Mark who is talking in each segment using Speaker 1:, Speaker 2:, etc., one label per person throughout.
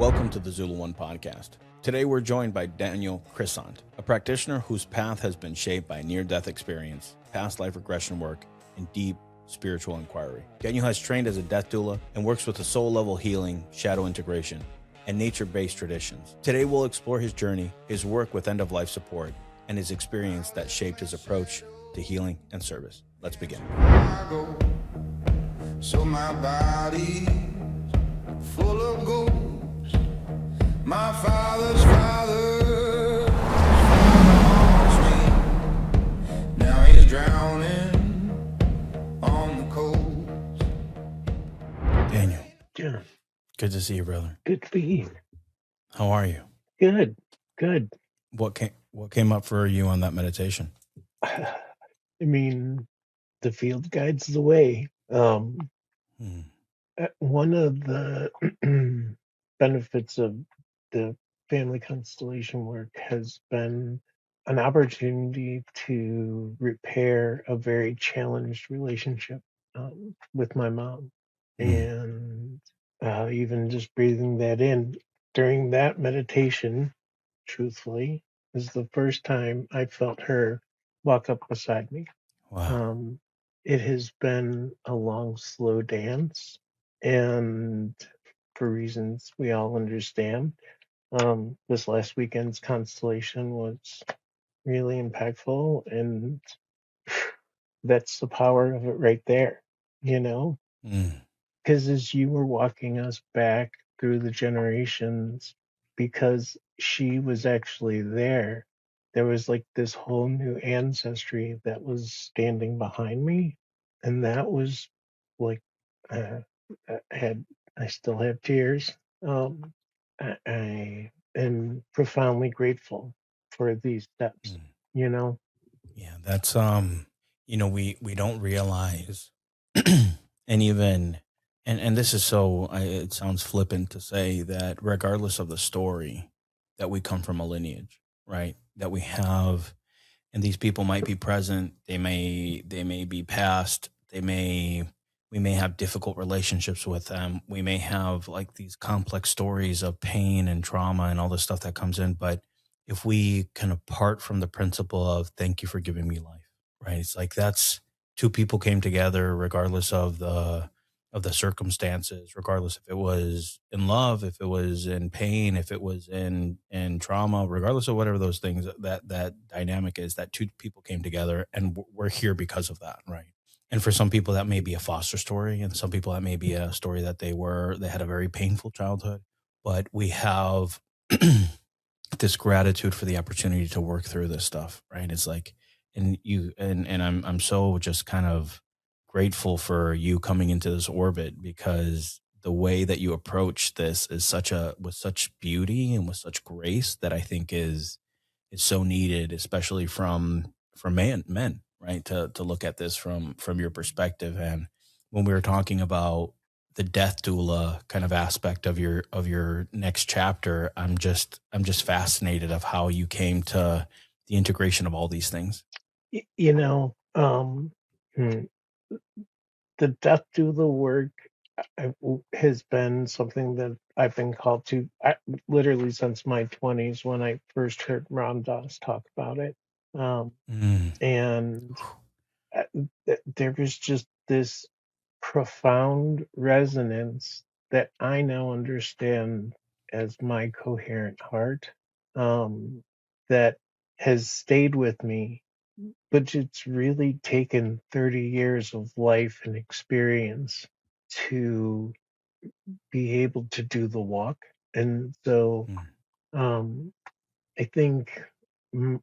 Speaker 1: Welcome to the Zulu One Podcast. Today we're joined by Daniel Kriesant, a practitioner whose path has been shaped by near-death experience, past life regression work, and deep spiritual inquiry. Daniel has trained as a death doula and works with the soul-level healing, shadow integration, and nature-based traditions. Today we'll explore his journey, his work with end-of-life support, and his experience that shaped his approach to healing and service. Let's begin.
Speaker 2: So my body full of gold. My father's father haunts me. Now he's drowning on the coast.
Speaker 1: Daniel,
Speaker 3: Yeah,
Speaker 1: good to see you, brother.
Speaker 3: good for you.
Speaker 1: How are you?
Speaker 3: Good.
Speaker 1: What came up for you on that meditation?
Speaker 3: I mean, the field guides the way. One of the benefits of the family constellation work has been an opportunity to repair a very challenged relationship with my mom. And even just breathing that in during that meditation, truthfully, is the first time I felt her walk up beside me.
Speaker 1: Wow.
Speaker 3: It has been a long, slow dance, and for reasons we all understand, this last weekend's constellation was really impactful, and that's the power of it right there, you know? Because as you were walking us back through the generations, because she was actually there was like this whole new ancestry that was standing behind me. And that was like, uh, I still have tears. I am profoundly grateful for these steps, you know?
Speaker 1: Yeah, that's we don't realize and even and this is it sounds flippant to say that regardless of the story that we come from a lineage, right? That we have, and these people might be present, they may be past, we may have difficult relationships with them. We may have like these complex stories of pain and trauma and all the stuff that comes in, but if we can apart from the principle of thank you for giving me life, right? It's like that's two people came together regardless of the circumstances, regardless if it was in love, if it was in pain, if it was in trauma, regardless of whatever those things that dynamic is, that two people came together and we're here because of that, right? And for some people that may be a foster story, and some people that may be a story that they had a very painful childhood, but we have this gratitude for the opportunity to work through this stuff, right? It's like, and I'm so just kind of grateful for you coming into this orbit, because the way that you approach this is with such beauty and with such grace that I think is so needed, especially from men, right? To look at this from your perspective. And when we were talking about the death doula kind of aspect of your next chapter, I'm just fascinated of how you came to the integration of all these things.
Speaker 3: You know, the death doula work has been something that I've been called to literally since my 20s when I first heard Ram Dass talk about it. And there was just this profound resonance that I now understand as my coherent heart, that has stayed with me, but it's really taken 30 years of life and experience to be able to do the walk. And so I think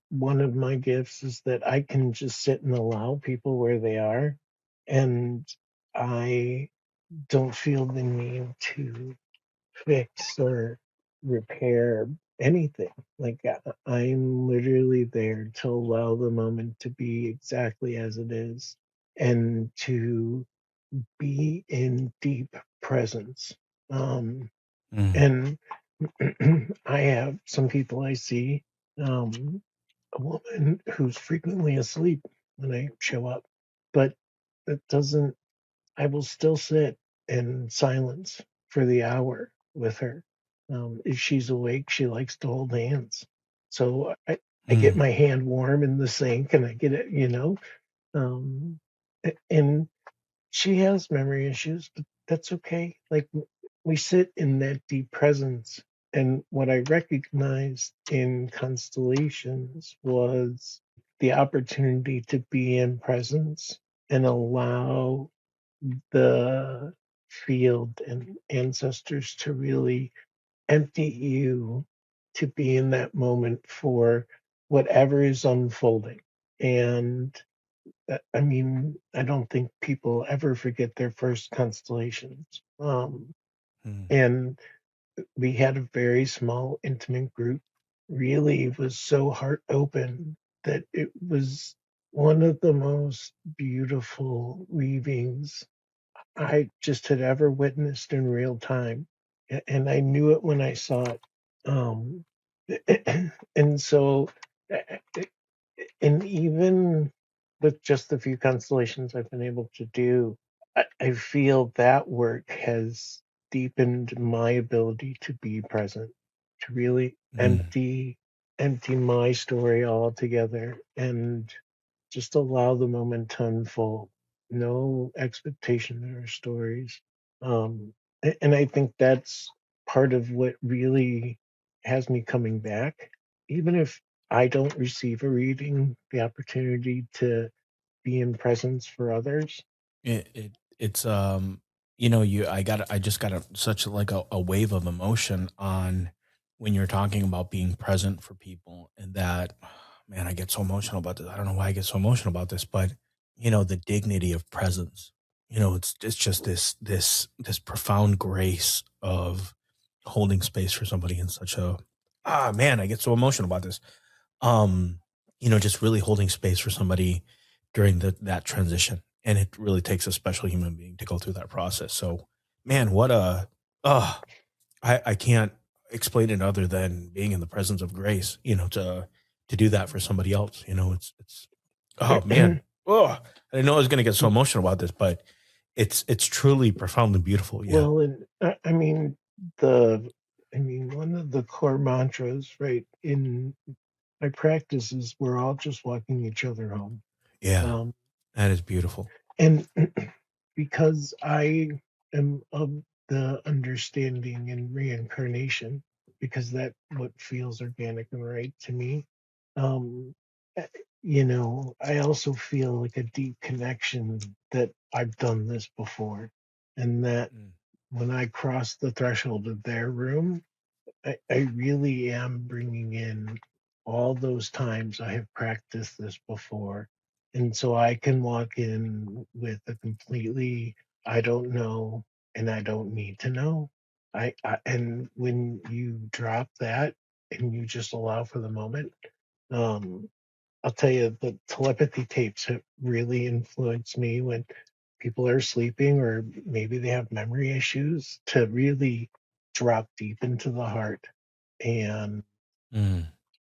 Speaker 3: one of my gifts is that I can just sit and allow people where they are, and I don't feel the need to fix or repair anything. Like I'm literally there to allow the moment to be exactly as it is, and to be in deep presence. And I have some people I see, a woman who's frequently asleep when I show up, but it doesn't, I will still sit in silence for the hour with her. If she's awake, she likes to hold hands. So I get
Speaker 1: Mm,
Speaker 3: my hand warm in the sink and I get it, um, and she has memory issues, but that's okay. Like we sit in that deep presence. And what I recognized in constellations was the opportunity to be in presence and allow the field and ancestors to really empty you to be in that moment for whatever is unfolding. And I mean, I don't think people ever forget their first constellations.
Speaker 1: mm,
Speaker 3: And we had a very small, intimate group. Really was so heart open that it was one of the most beautiful weavings I just had ever witnessed in real time. And I knew it when I saw it. Um, and so, and even with just the few constellations I've been able to do, I feel that work has deepened my ability to be present, to really
Speaker 1: mm.
Speaker 3: empty my story altogether and just allow the moment to unfold. No expectation or stories. And I think that's part of what really has me coming back. Even if I don't receive a reading, the opportunity to be in presence for others.
Speaker 1: It's you know, I just got such like a wave of emotion on when you're talking about being present for people, and that, man, I get so emotional about this. I don't know why I get so emotional about this, but the dignity of presence. It's just this profound grace of holding space for somebody in such a, man, I get so emotional about this. um just really holding space for somebody during that transition, and it really takes a special human being to go through that process. So, man, what a, uh I can't explain it other than being in the presence of grace, to do that for somebody else. It's oh man, oh, I didn't know I was going to get so emotional about this, but it's truly profoundly beautiful. Yeah.
Speaker 3: Well, and the, one of the core mantras, right, in my practice is we're all just walking each other home.
Speaker 1: Yeah,
Speaker 3: Um,
Speaker 1: that is beautiful.
Speaker 3: and because I am of the understanding in reincarnation, because that what feels organic and right to me. Um, eh, I also feel like a deep connection that I've done this before, and that
Speaker 1: Mm,
Speaker 3: when I cross the threshold of their room, I really am bringing in all those times I have practiced this before. And so I can walk in with a completely, I don't know, and I don't need to know. And when you drop that and you just allow for the moment, um, I'll tell you the telepathy tapes have really influenced me when people are sleeping or maybe they have memory issues to really drop deep into the heart and
Speaker 1: mm,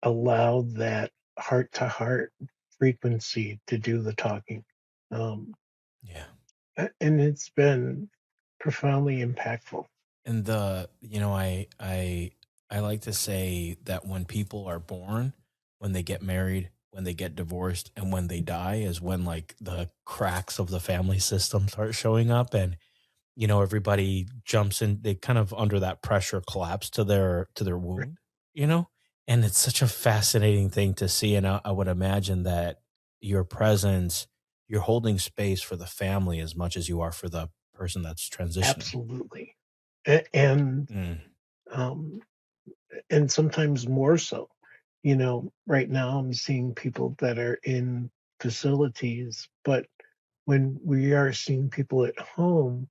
Speaker 3: allow that heart to heart frequency to do the talking. Um,
Speaker 1: yeah.
Speaker 3: and it's been profoundly impactful.
Speaker 1: And I like to say that when people are born, when they get married, when they get divorced, and when they die is when like the cracks of the family system start showing up, and everybody jumps in, they kind of under that pressure collapse to their wound, you know? And it's such a fascinating thing to see, and I would imagine that your presence, you're holding space for the family as much as you are for the person that's transitioning.
Speaker 3: Absolutely. And
Speaker 1: Mm,
Speaker 3: um, and sometimes more so. Right now I'm seeing people that are in facilities, but when we are seeing people at home,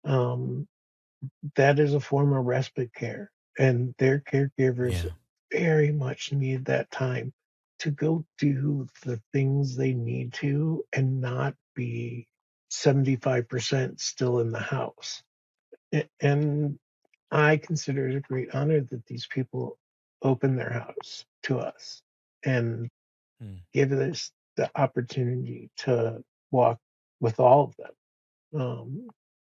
Speaker 3: um, that is a form of respite care, and their caregivers
Speaker 1: yeah.
Speaker 3: very much need that time to go do the things they need to and not be 75% still in the house. And I consider it a great honor that these people open their house to us and
Speaker 1: Mm,
Speaker 3: give us the opportunity to walk with all of them.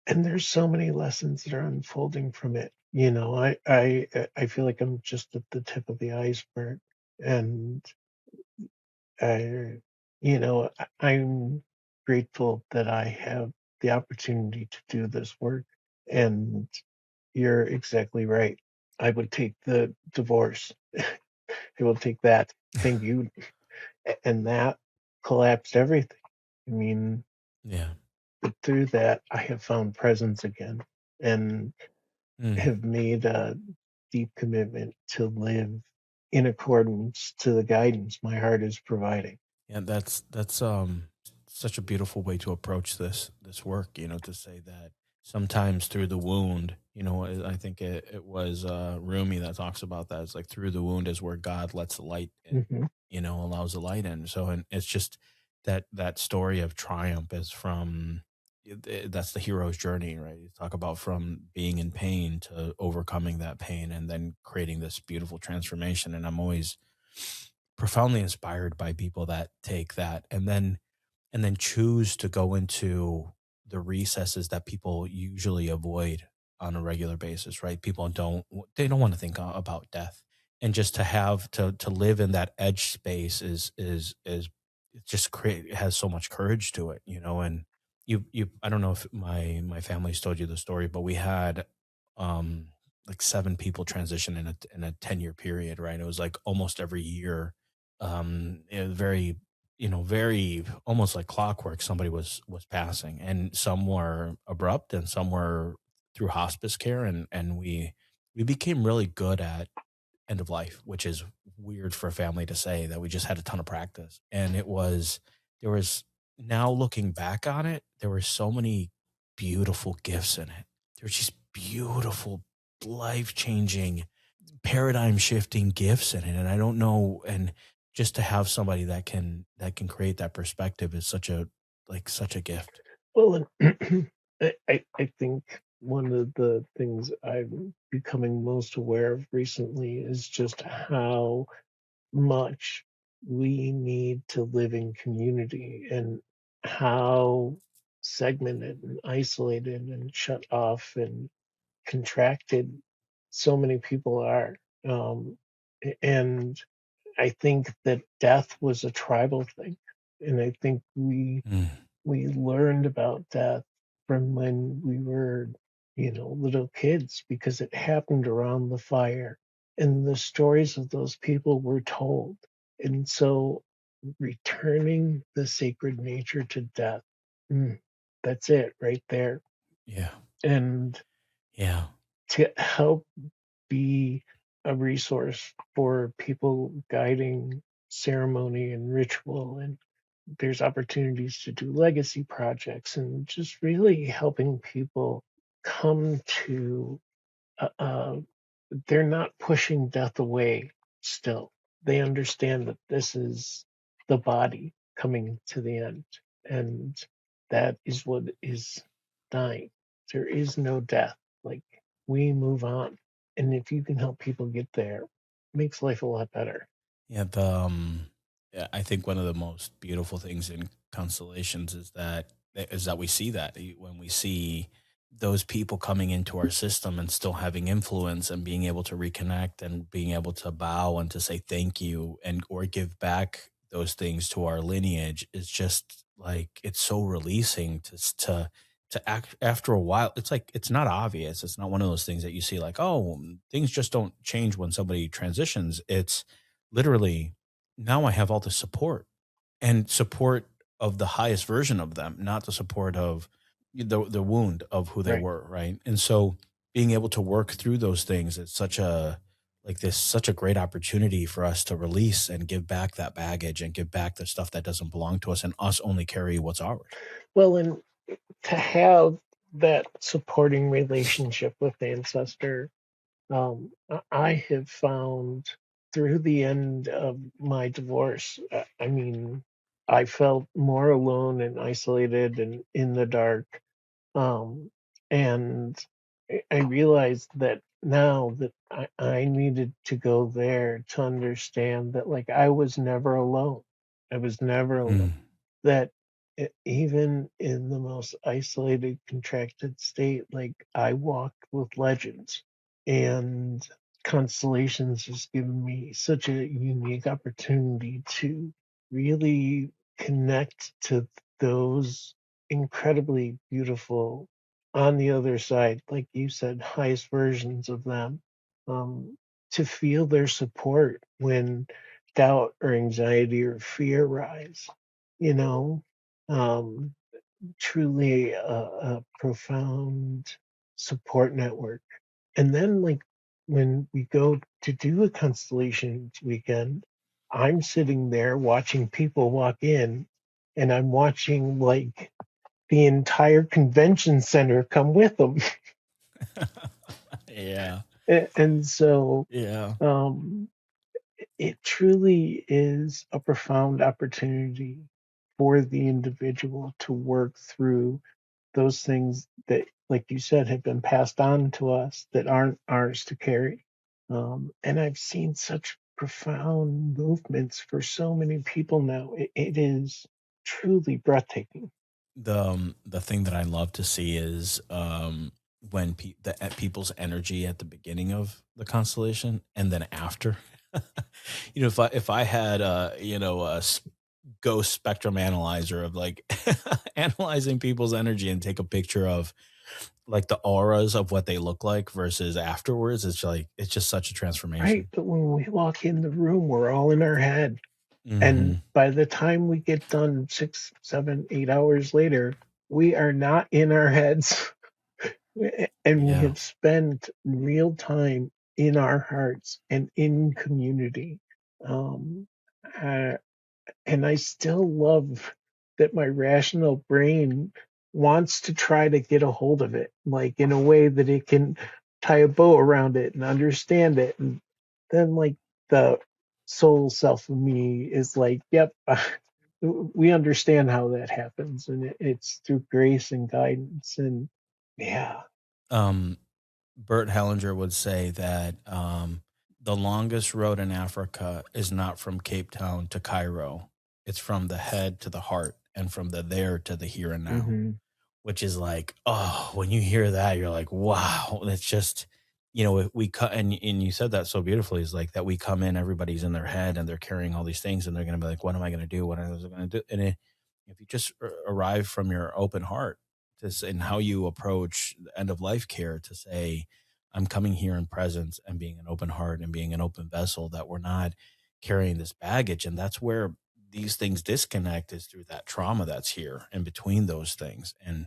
Speaker 3: And there's so many lessons that are unfolding from it. I feel like I'm just at the tip of the iceberg, and I, I'm grateful that I have the opportunity to do this work. And you're exactly right. I would take the divorce. I will take that. Thank you. And that collapsed everything. I mean,
Speaker 1: Yeah.
Speaker 3: but through that, I have found presence again and
Speaker 1: Mm.
Speaker 3: have made a deep commitment to live in accordance to the guidance my heart is providing.
Speaker 1: Yeah, that's such a beautiful way to approach this work, to say that sometimes through the wound, I think it was Rumi that talks about that. It's like through the wound is where God lets the light in,
Speaker 3: Hmm.
Speaker 1: allows the light in. So, and it's just that story of triumph is from that's the hero's journey, right? You talk about from being in pain to overcoming that pain and then creating this beautiful transformation. And I'm always profoundly inspired by people that take that and then choose to go into the recesses that people usually avoid on a regular basis, right? People they don't want to think about death. And just to have to live in that edge space is it just create it has so much courage to it, and you I don't know if my family's told you the story, but we had um like 7 people transition in a 10-year period, right? It was like almost every year. It was very almost like clockwork. Somebody was passing, and some were abrupt and some were through hospice care, and we became really good at end of life, which is weird for a family to say, that we just had a ton of practice. And there was now looking back on it, there were so many beautiful gifts in it. There were just beautiful, life changing, paradigm shifting gifts in it. And I don't know. And just to have somebody that can create that perspective is such a gift.
Speaker 3: Well, and I think one of the things I'm becoming most aware of recently is just how much we need to live in community and how segmented and isolated and shut off and contracted so many people are. Um, and I think that death was a tribal thing. And I think
Speaker 1: Mm,
Speaker 3: we learned about death from when we were, little kids because it happened around the fire and the stories of those people were told. And so returning the sacred nature to death, mm, that's it right there.
Speaker 1: yeah.
Speaker 3: And
Speaker 1: Yeah.
Speaker 3: to help be a resource for people guiding ceremony and ritual, and there's opportunities to do legacy projects and just really helping people come to they're not pushing death away still. They understand that this is the body coming to the end, and that is what is dying. There is no death. Like, we move on. And if you can help people get there, it makes life a lot better.
Speaker 1: Yeah, yeah, I think one of the most beautiful things in constellations is that we see that when we see those people coming into our system and still having influence and being able to reconnect and being able to bow and to say thank you and or give back those things to our lineage is just like it's so releasing to act after a while. It's like it's not obvious. It's not one of those things that you see like, oh, things just don't change when somebody transitions. It's literally now I have all the support and support of the highest version of them, not the support of the wound of who they
Speaker 3: Right.
Speaker 1: were, right? And so being able to work through those things is such a great opportunity for us to release and give back that baggage and give back the stuff that doesn't belong to us and us only carry what's ours.
Speaker 3: Well, and to have that supporting relationship with ancestor, I have found through the end of my divorce, I mean, I felt more alone and isolated and in the dark. Um, and I realized that now that I needed to go there to understand that, like, I was never alone. I was never alone.
Speaker 1: Mm,
Speaker 3: That even in the most isolated, contracted state, like, I walked with legends And constellations has given me such a unique opportunity to really connect to those incredibly beautiful on the other side, like you said, highest versions of them, um, to feel their support when doubt or anxiety or fear rise, you know, um, truly a profound support network. And then, like, when we go to do a constellation weekend, I'm sitting there watching people walk in, and I'm watching like the entire convention center come with them.
Speaker 1: Yeah.
Speaker 3: And so
Speaker 1: Yeah.
Speaker 3: um, it truly is a profound opportunity for the individual to work through those things that, like you said, have been passed on to us that aren't ours to carry. And I've seen such profound movements for so many people now. It is truly breathtaking.
Speaker 1: The thing that I love to see is when people's energy at the beginning of the constellation and then after. If I had ghost spectrum analyzer of like analyzing people's energy and take a picture of like the auras of what they look like versus afterwards, it's like it's just such a
Speaker 3: Right.
Speaker 1: transformation.
Speaker 3: But when we walk in the room, we're all in our head. And
Speaker 1: Hmm.
Speaker 3: by the time we get done 6, 7, 8 hours later, we are not in our heads. And we
Speaker 1: Yeah.
Speaker 3: have spent real time in our hearts and in community. Um, uh, and I still love that my rational brain wants to try to get a hold of it, like in a way that it can tie a bow around it and understand it. And then, like, the soul self of me is like, yep, we understand how that happens. And it's through grace and guidance. And yeah,
Speaker 1: um Bert Hellinger would say that the longest road in Africa is not from Cape Town to Cairo. It's from the head to the heart and from the there to the here and now,
Speaker 3: hmm
Speaker 1: which is like, oh, when you hear that, you're like, wow, that's just, we cut. And you said that so beautifully is like that we come in, everybody's in their head and they're carrying all these things and they're going to be like, what am I going to do? What am I going to do? If you just arrive from your open heart and how you approach the end of life care to say, I'm coming here in presence and being an open heart and being an open vessel, that we're not carrying this baggage. And that's where these things disconnect, is through that trauma that's here in between those things. And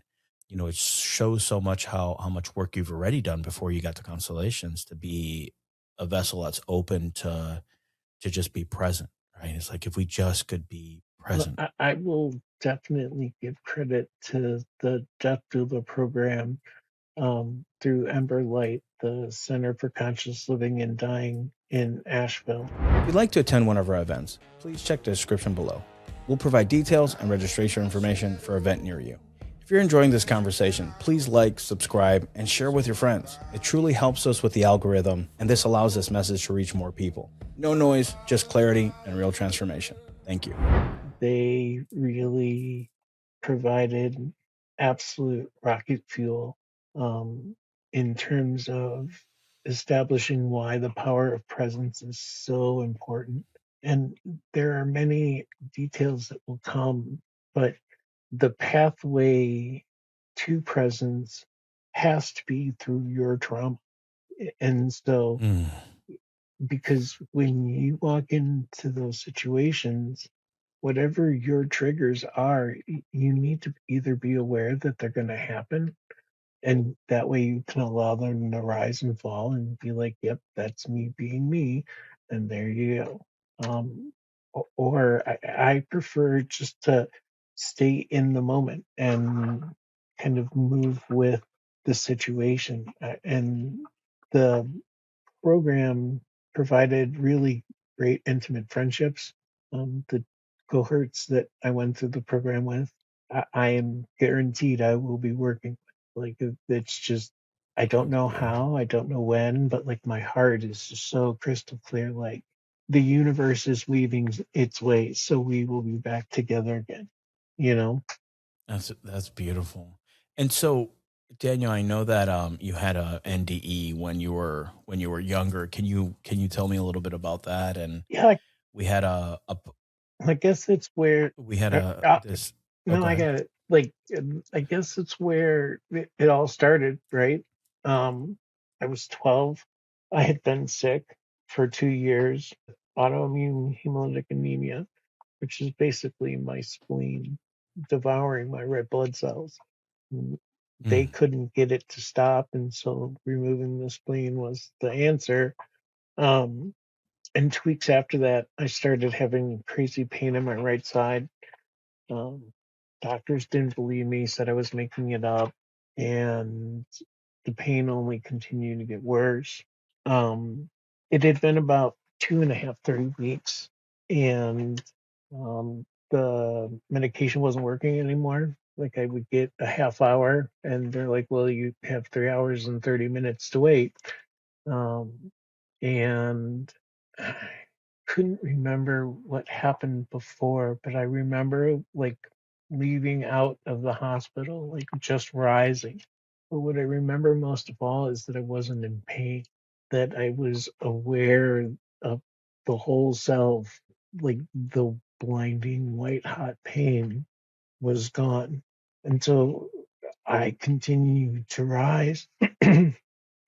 Speaker 1: it shows so much how much work you've already done before you got to constellations to be a vessel that's open to just be present, right? It's like if we just could be
Speaker 3: Well,
Speaker 1: present.
Speaker 3: I will definitely give credit to the Death Doula program through Ember Light, the Center for Conscious Living and Dying in Asheville.
Speaker 1: If you'd like to attend one of our events, please check the description below. We'll provide details and registration information for an event near you. If you're enjoying this conversation, please like, subscribe, and share with your friends. It truly helps us with the algorithm, and this allows this message to reach more people. No noise, just clarity and real transformation. Thank you.
Speaker 3: They really provided absolute rocket fuel in terms of establishing why the power of presence is so important. And there are many details that will come, but the pathway to presence has to be through your trauma. And so,
Speaker 1: Mm.
Speaker 3: because when you walk into those situations, whatever your triggers are, you need to either be aware that they're going to happen, and that way you can allow them to rise and fall and be like, yep, that's me being me. And there you go. Or I prefer just to stay in the moment and kind of move with the situation. And the program provided really great intimate friendships. The cohorts that I went through the program with, I am guaranteed I will be working with. Like, it's just, I don't know
Speaker 1: Yeah.
Speaker 3: how, I don't know when, but like my heart is just so crystal clear. Like, the universe is weaving its way, so we will be back together again. You know,
Speaker 1: That's beautiful. And so Daniel, I know that you had a NDE when you were younger. Can you tell me a little bit about that? And
Speaker 3: Yeah,
Speaker 1: we had
Speaker 3: I guess it's where.
Speaker 1: we had
Speaker 3: Uh,
Speaker 1: a
Speaker 3: uh,
Speaker 1: this. Oh,
Speaker 3: no,
Speaker 1: go
Speaker 3: I
Speaker 1: ahead.
Speaker 3: got it. Like, I guess it's where it all started, right? Um, I was 12. I had been sick for 2 years, autoimmune hemolytic anemia, which is basically my spleen devouring my red blood cells. Mm, They
Speaker 1: Mm,
Speaker 3: couldn't get it to stop, and so removing the spleen was the answer. Um, and 2 weeks after that, I started having crazy pain in my right side. um, Doctors didn't believe me, said I was making it up, and the pain only continued to get worse. Um, it had been about 2.5, 3 weeks, and the medication wasn't working anymore. Like I would get a half hour, and they're like, "Well, you have 3 hours and 30 minutes to wait." Um, and I couldn't remember what happened before, but I remember like leaving out of the hospital, like just rising. But what I remember most of all is that I wasn't in pain, that I was aware of the whole self, like the blinding white hot pain was gone. And so I continued to rise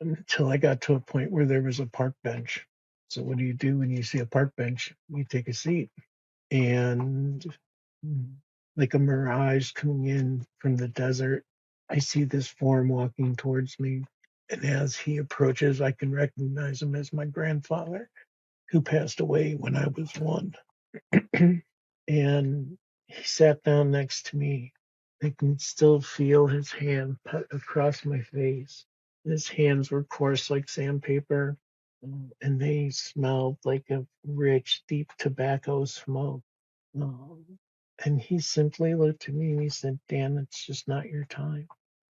Speaker 3: until I got to a point where there was a park bench. So what do you do when you see a park bench? You take a seat. And like a mirage coming in from the desert, I see this form walking towards me. And as he approaches, I can recognize him as my grandfather, who passed away when I was one. And he sat down next to me. I can still feel his hand put across my face. His hands were coarse like sandpaper, and they smelled like a rich, deep tobacco smoke. Um, and he simply looked at me and he said, "Dan, it's just not your time."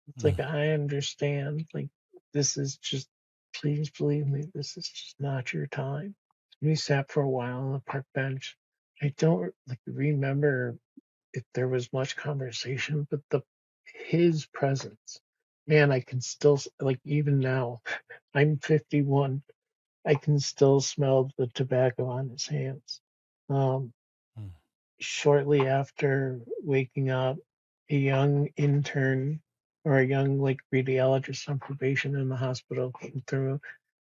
Speaker 3: It's like,
Speaker 1: mm,
Speaker 3: I understand. Like, this is just, please believe me, this is just not your time. We sat for a while on the park bench. I don't like remember if there was much conversation, but his presence, man, I can still like even now. I'm 51. I can still smell the tobacco on his hands. Um,
Speaker 1: mm.
Speaker 3: Shortly after waking up, a young intern or a young like radiologist on probation in the hospital came through,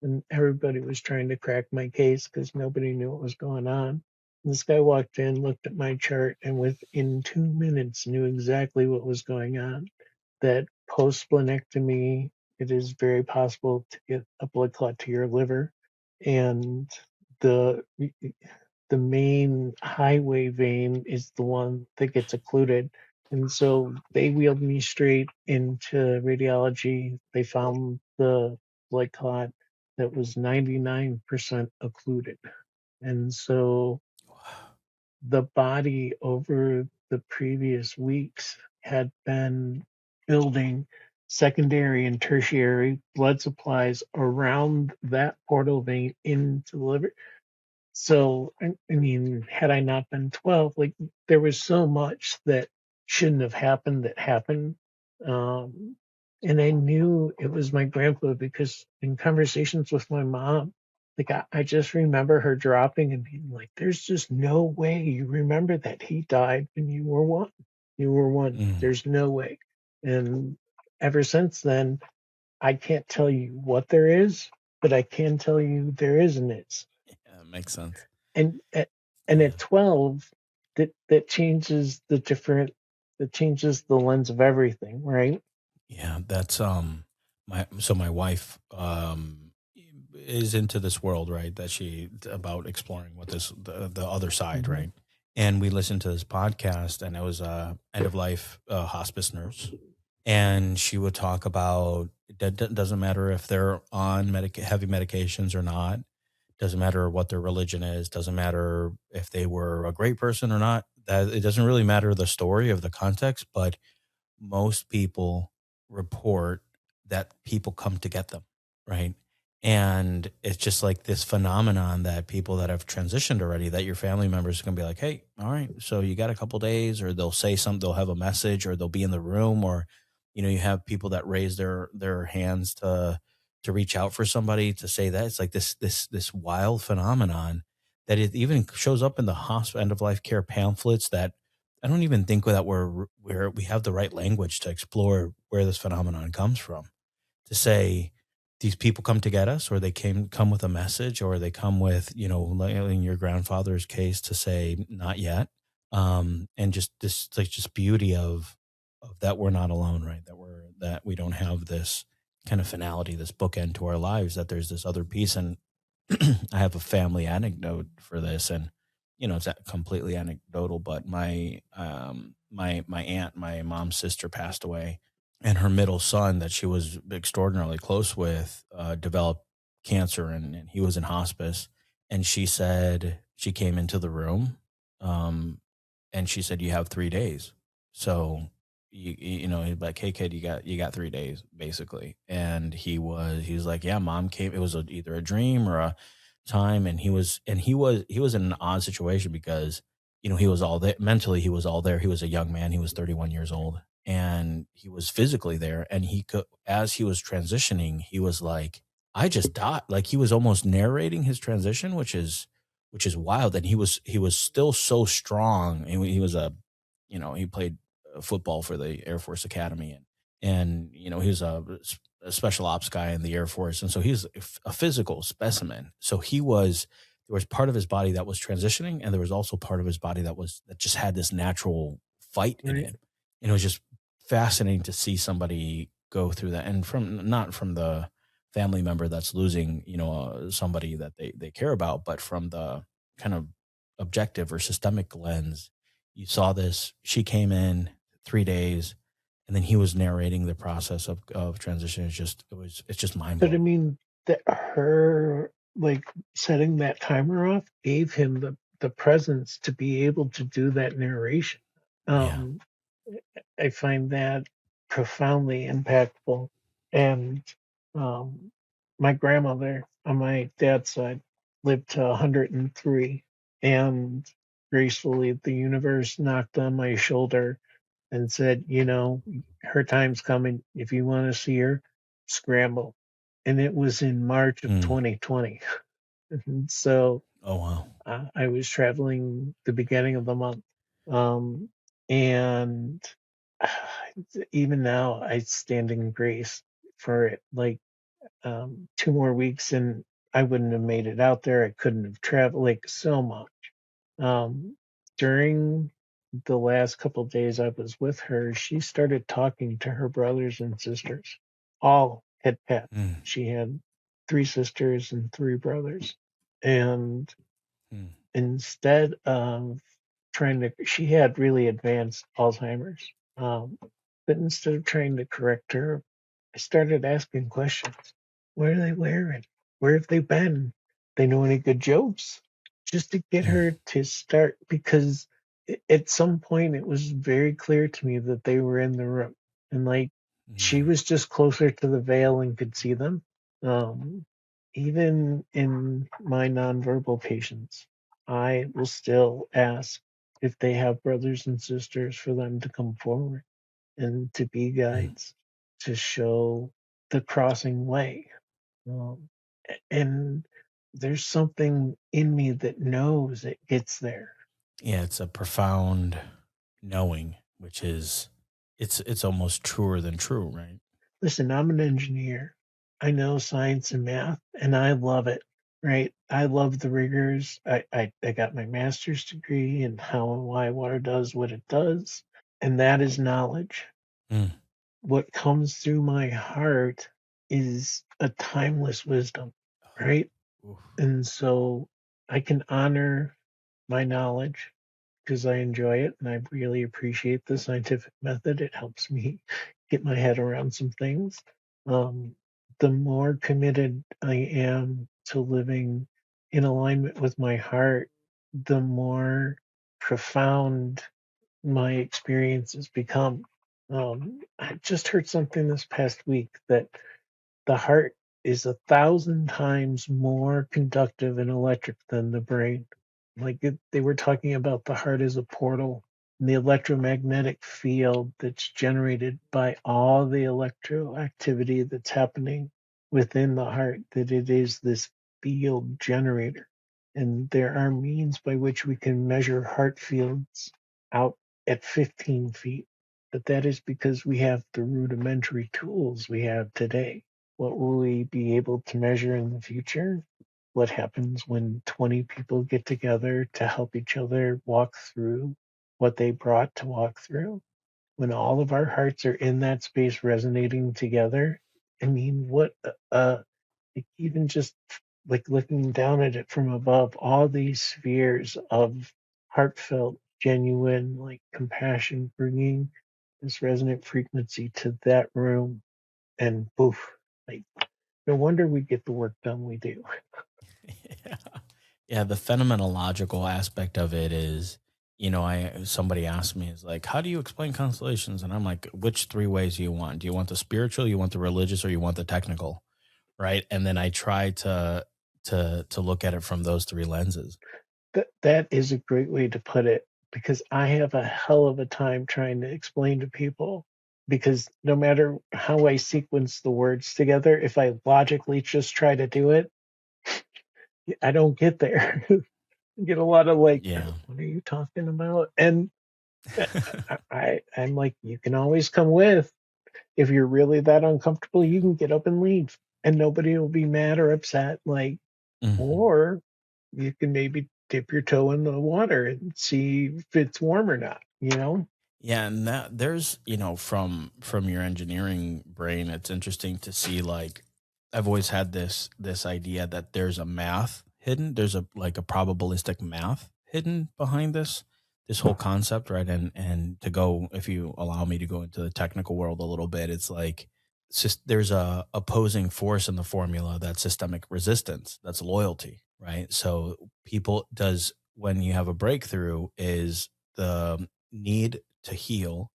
Speaker 3: and everybody was trying to crack my case because nobody knew what was going on. This guy walked in, looked at my chart, and within 2 minutes knew exactly what was going on. That post splenectomy, it is very possible to get a blood clot to your liver, and the the main highway vein is the one that gets occluded. And so they wheeled me straight into radiology. They found the blood clot that was 99% occluded. And so the body over the previous weeks had been building secondary and tertiary blood supplies around that portal vein into the liver. So, I mean, had I not been 12, like there was so much that shouldn't have happened that happened. Um, and I knew it was my grandpa because in conversations with my mom, like I just remember her dropping and being like, "There's just no way you remember that he died when you were one. You were one.
Speaker 1: Mm.
Speaker 3: There's no way." And ever since then, I can't tell you what there is, but I can tell you there is an is.
Speaker 1: Yeah, makes sense.
Speaker 3: And
Speaker 1: Yeah.
Speaker 3: at 12, that changes that changes the lens of everything, right?
Speaker 1: Yeah, that's my wife is into this world, right? That she about exploring what the other side,
Speaker 3: Hmm.
Speaker 1: right? And we listened to this podcast, and it was end of life hospice nurse, and she would talk about that doesn't matter if they're on heavy medications or not, doesn't matter what their religion is, doesn't matter if they were a great person or not. That it doesn't really matter the story of the context, but most people report that people come to get them, right? And it's just like this phenomenon that people that have transitioned already, that your family members are going to be like, "Hey, all right, so you got a couple days," or they'll say something, they'll have a message, or they'll be in the room, or You have people that raise their hands to reach out for somebody, to say that. It's like this wild phenomenon that it even shows up in the hospital end of life care pamphlets, that I don't even think that we have the right language to explore where this phenomenon comes from. To say these people come to get us, or they come with a message, or they come with, like in your grandfather's case, to say not yet. And just this, like, just beauty of that we're not alone, right? That we don't have this kind of finality, this bookend to our lives, that there's this other piece. And I have a family anecdote for this, and it's completely anecdotal, but my aunt, my mom's sister, passed away, and her middle son, that she was extraordinarily close with, developed cancer, and he was in hospice. And she said, she came into the room, um, and she said, "You have 3 days." So he's like, "Hey kid, you got 3 days, basically." And he was like, "Yeah, mom came. It was either a dream or a time." And he was in an odd situation, because he was all there mentally. He was all there. He was a young man. He was 31 years old, and he was physically there. And he could, as he was transitioning, he was like, "I just died." Like, he was almost narrating his transition, which is wild. And he was still so strong. And he was he played football for the Air Force Academy, and he was a special ops guy in the Air Force, and so he's a physical specimen. So there was part of his body that was transitioning, and there was also part of his body that just had this natural fight in
Speaker 3: Right.
Speaker 1: it. And it was just fascinating to see somebody go through that, and not from the family member that's losing somebody that they care about, but from the kind of objective or systemic lens. You saw this. She came in 3 days, and then he was narrating the process of transition. It's just mind
Speaker 3: But I
Speaker 1: blowing.
Speaker 3: mean, that her like setting that timer off gave him the presence to be able to do that narration.
Speaker 1: Yeah.
Speaker 3: Um, I find that profoundly impactful. And um, my grandmother on my dad's side lived to 103, and gracefully the universe knocked on my shoulder and said, her time's coming. If you want to see her, scramble. And it was in March of
Speaker 1: Mm.
Speaker 3: 2020. And so
Speaker 1: Oh wow.
Speaker 3: I was traveling the beginning of the month. Um, and even now, I stand in grace for it. Like 2 more weeks, and I wouldn't have made it out there. I couldn't have traveled, like, so much. Um, During the last couple of days I was with her, she started talking to her brothers and sisters. All had passed.
Speaker 1: Mm.
Speaker 3: She had three sisters and three brothers. And
Speaker 1: Mm.
Speaker 3: instead of she had really advanced Alzheimer's. But instead of trying to correct her, I started asking questions. What are they wearing? Where have they been? They know any good jokes? Just to get
Speaker 1: Mm.
Speaker 3: her to start, because at some point it was very clear to me that they were in the room, and like, she
Speaker 1: Mm.
Speaker 3: was just closer to the veil and could see them. Um, Even in my nonverbal patients, I will still ask if they have brothers and sisters for them to come forward and to be
Speaker 1: Mm.
Speaker 3: guides, to show the crossing way. Um, and there's something in me that knows it gets there.
Speaker 1: Yeah, it's a profound knowing, which is, it's almost truer than true, right?
Speaker 3: Listen, I'm an engineer. I know science and math, and I love it. Right? I love the rigors. I got my master's degree in how and why water does what it does, and that is knowledge.
Speaker 1: Mm.
Speaker 3: What comes through my heart is a timeless wisdom, right?
Speaker 1: Oof.
Speaker 3: And so I can honor my knowledge because I enjoy it and I really appreciate the scientific method. It helps me get my head around some things. Um, the more committed I am to living in alignment with my heart, the more profound my experiences become. I just heard something this past week that the heart is 1,000 times more conductive and electric than the brain. Like, they were talking about the heart as a portal. and the electromagnetic field that's generated by all the electroactivity that's happening within the heart, that it is this field generator. And there are means by which we can measure heart fields out at 15 feet. But that is because we have the rudimentary tools we have today. What will we be able to measure in the future? What happens when 20 people get together to help each other walk through what they brought to walk through? When all of our hearts are in that space resonating together, I mean, what like even just like looking down at it from above, all these spheres of heartfelt, genuine, like compassion, bringing this resonant frequency to that room, and poof, like no wonder we get the work done we do.
Speaker 1: Yeah. Yeah, the phenomenological aspect of it is, I somebody asked me, is like, how do you explain constellations? And I'm like, which three ways do you want? Do you want the spiritual, you want the religious, or you want the technical? Right. And then I try to look at it from those three lenses.
Speaker 3: That is a great way to put it, because I have a hell of a time trying to explain to people, because no matter how I sequence the words together, if I logically just try to do it, I don't get there. I get a lot of like,
Speaker 1: Yeah.
Speaker 3: what are you talking about? And I'm like, you can always come with. If you're really that uncomfortable, you can get up and leave, and nobody will be mad or upset. Like,
Speaker 1: Mhm.
Speaker 3: or you can maybe dip your toe in the water and see if it's warm or not, you know?
Speaker 1: Yeah, and that there's, from your engineering brain, it's interesting to see, like, I've always had this idea that there's a math hidden, there's a like a probabilistic math hidden behind this whole concept, right? And to go, if you allow me to go into the technical world a little bit, it's like there's a opposing force in the formula, that's systemic resistance, that's loyalty, right? So people does when you have a breakthrough is the need to heal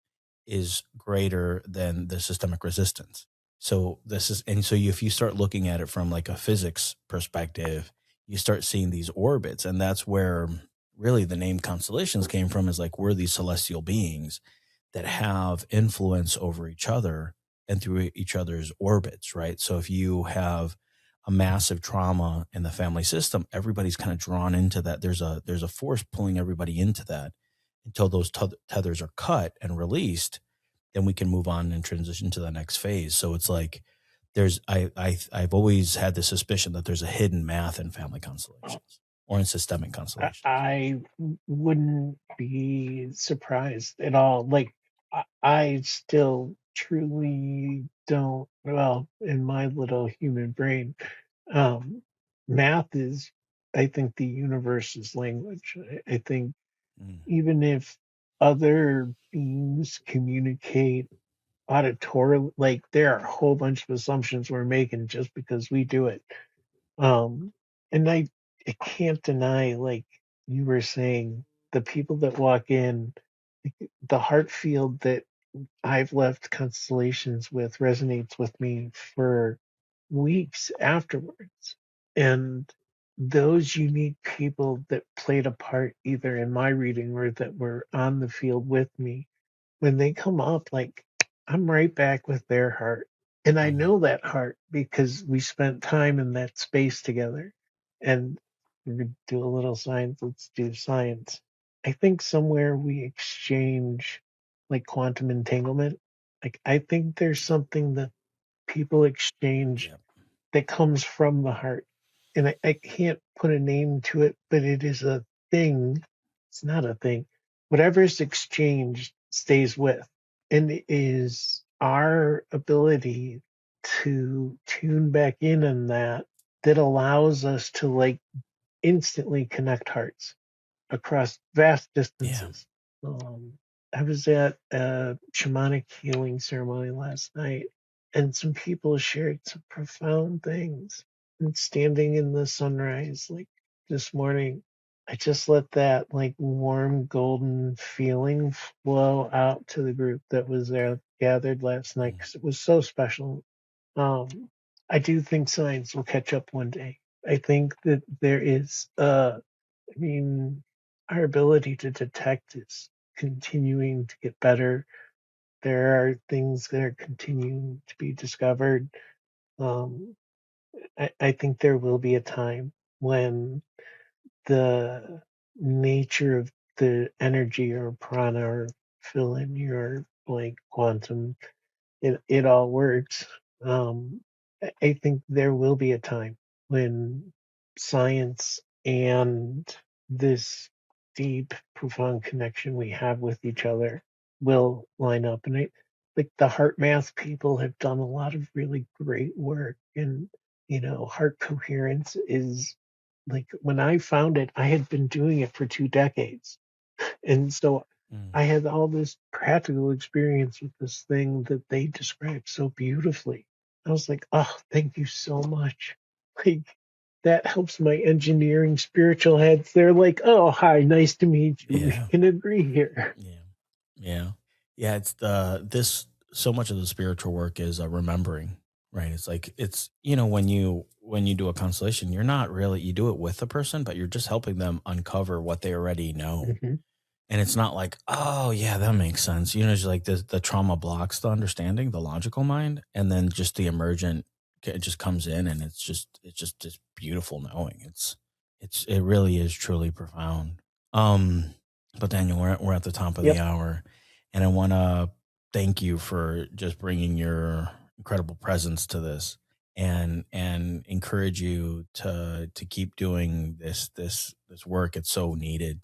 Speaker 1: is greater than the systemic resistance. So if you start looking at it from like a physics perspective, you start seeing these orbits, and that's where really the name constellations came from, is like we're these celestial beings that have influence over each other and through each other's orbits, right? So if you have a massive trauma in the family system, everybody's kind of drawn into that. There's a force pulling everybody into that until those tethers are cut and released. Then we can move on and transition to the next phase. So it's like I've always had the suspicion that there's a hidden math in family constellations or in systemic constellations.
Speaker 3: I wouldn't be surprised at all. Like, I still truly don't, well, in my little human brain, um, math is, I think, the universe's language. I think
Speaker 1: Mm,
Speaker 3: even if other beings communicate auditorily, like there are a whole bunch of assumptions we're making just because we do it. Um, and I can't deny, like you were saying, the people that walk in, the heart field that I've left constellations with resonates with me for weeks afterwards. And those unique people that played a part either in my reading or that were on the field with me, when they come up, like I'm right back with their heart. And I
Speaker 1: mhm.
Speaker 3: know that heart because we spent time in that space together. And we're going to do a little science. Let's do science. I think somewhere we exchange like quantum entanglement. Like I think there's something that people exchange
Speaker 1: Yeah.
Speaker 3: that comes from the heart. And I can't put a name to it, but it is a thing. It's not a thing. Whatever's exchanged stays with. And it is our ability to tune back in on that that allows us to like instantly connect hearts across vast
Speaker 1: Yeah.
Speaker 3: distances. Um, I was at a shamanic healing ceremony last night, and some people shared some profound things. And standing in the sunrise, like this morning, I just let that like warm golden feeling flow out to the group that was there gathered last night
Speaker 1: Mm.
Speaker 3: because it was so special. Um, I do think science will catch up one day. I think that there is I mean, our ability to detect is continuing to get better. There are things that are continuing to be discovered. Um, I think there will be a time when the nature of the energy or prana or fill in your blank quantum, it all works. I think there will be a time when science and this deep, profound connection we have with each other will line up. And like the heart math people have done a lot of really great work. And, heart coherence is like when I found it, I had been doing it for 2 decades. And so
Speaker 1: Mm.
Speaker 3: I had all this practical experience with this thing that they described so beautifully. I was like, oh, thank you so much. Like that helps my engineering spiritual heads. They're like, oh, hi, nice to meet you. We
Speaker 1: Yeah.
Speaker 3: can agree here.
Speaker 1: Yeah. Yeah. Yeah. It's so much of the spiritual work is remembering, right? It's like, when you do a constellation, you're not really, you do it with the person, but you're just helping them uncover what they already know.
Speaker 3: Hmm.
Speaker 1: And it's not like, oh yeah, that makes sense. It's like the trauma blocks the understanding, the logical mind, and then just the emergent, it just comes in, and it's just this beautiful knowing. It really is truly profound. But Daniel, we're at the top of
Speaker 3: Yep.
Speaker 1: the hour, and I want to thank you for just bringing your incredible presence to this, and encourage you to keep doing this work. It's so needed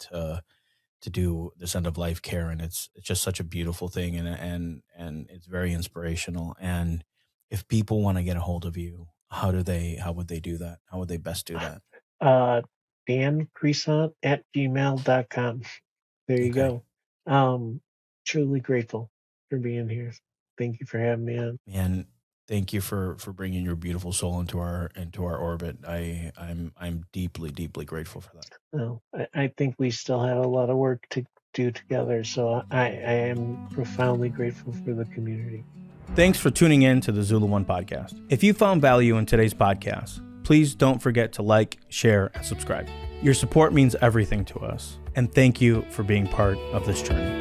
Speaker 1: to do this end of life care, and it's just such a beautiful thing, and it's very inspirational. And if people want to get a hold of you, how would they do that? How would they best do that?
Speaker 3: Dan Kriesant at gmail.com. There you
Speaker 1: Okay.
Speaker 3: go. Truly grateful for being here. Thank you for having me on.
Speaker 1: And thank you for bringing your beautiful soul into our orbit. I'm deeply grateful for that.
Speaker 3: Well, I think we still have a lot of work to do together. So I am profoundly grateful for the community.
Speaker 1: Thanks for tuning in to the Zulu One Podcast. If you found value in today's podcast, please don't forget to like, share, and subscribe. Your support means everything to us, and thank you for being part of this journey.